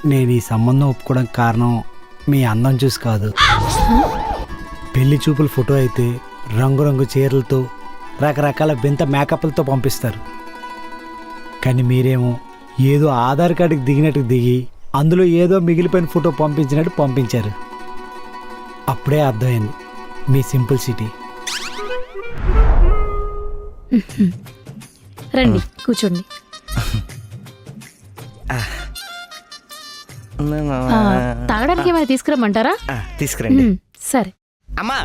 నేను ఈ సంబంధం ఒప్పుకోవడానికి కారణం మీ అందం చూసి కాదు. పెళ్లి చూపుల ఫోటో అయితే రంగురంగు చీరలతో రకరకాల వింత మేకప్లతో పంపిస్తారు. కానీ మీరేమో ఏదో ఆధార్ కార్డుకి దిగినట్టు దిగి అందులో ఏదో మిగిలిపోయిన ఫోటో పంపించినట్టు పంపించారు. అప్పుడే అర్థమైంది మీ సింపుల్ సిటీ. రండి కూర్చోండి. తాగడానికి ఏమైనా తీసుకురమ్మంటారా? తీసుకురండి. సరే. అమ్మా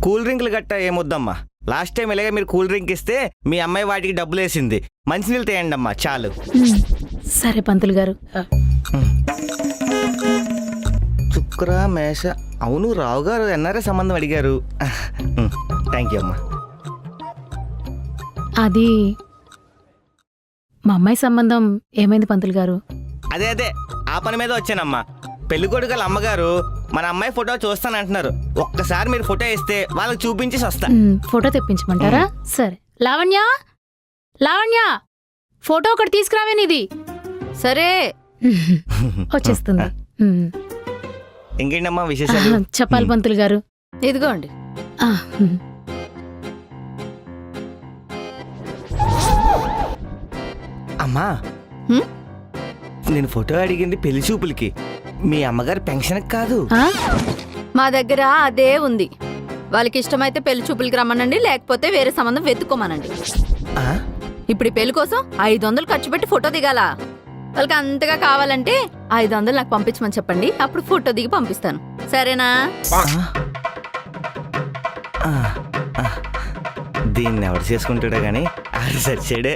కూల్ డ్రింక్లు గట్ట ఏమొద్దమ్మా. లాస్ట్ టైం ఇలాగే మీరు కూల్ డ్రింక్ ఇస్తే మీ అమ్మాయి వాటికి డబ్బులు వేసింది. మంచినీళ్ళు తేయండి అమ్మా చాలు. సరే పంతులు గారు. శుక్ర మేష. అవును రావు గారు ఎన్ఆర్ఐ సంబంధం అడిగారు. థ్యాంక్ యూ అమ్మా. అది మా అమ్మాయి సంబంధం ఏమైంది పంతులు గారు? అదే ఆ పని మీద వచ్చానమ్మా. పెళ్లి కొడుకుల అమ్మగారు మన అమ్మాయి ఫోటో చూస్తానంటున్నారు. ఒక్కసారి మీరు ఫోటో ఇస్తే వాళ్ళకి చూపించేసి వస్తా. ఫోటో తెప్పించమంటారా? సరే. లావణ్య లావణ్య ఫోటో ఒకటి తీసుకురావే నీది. సరే వచ్చేస్తుంది. ఇంకేంటమ్మా విశేషాలు? చెప్పాలి పంతులు గారు. ఇదిగోండి. అమ్మా నేను ఫోటో అడిగింది పెళ్లి చూపులకి, మీ అమ్మగారు పెన్షన్కి కాదు. మా దగ్గర అదే ఉంది. వాళ్ళకి ఇష్టమైతే పెళ్లి చూపులకి రమ్మనండి, లేకపోతే వేరే సంబంధం వెతుక్కోమనండి. ఇప్పుడు ఈ పెళ్లి కోసం 500 ఖర్చు పెట్టి ఫోటో దిగాలా? వాళ్ళకి అంతగా కావాలంటే 500 నాకు పంపించమని చెప్పండి. అప్పుడు ఫోటో దిగి పంపిస్తాను. సరేనా? దీన్ని ఎవరు చేసుకుంటాడో గానీ ఆడు సరిచేడే.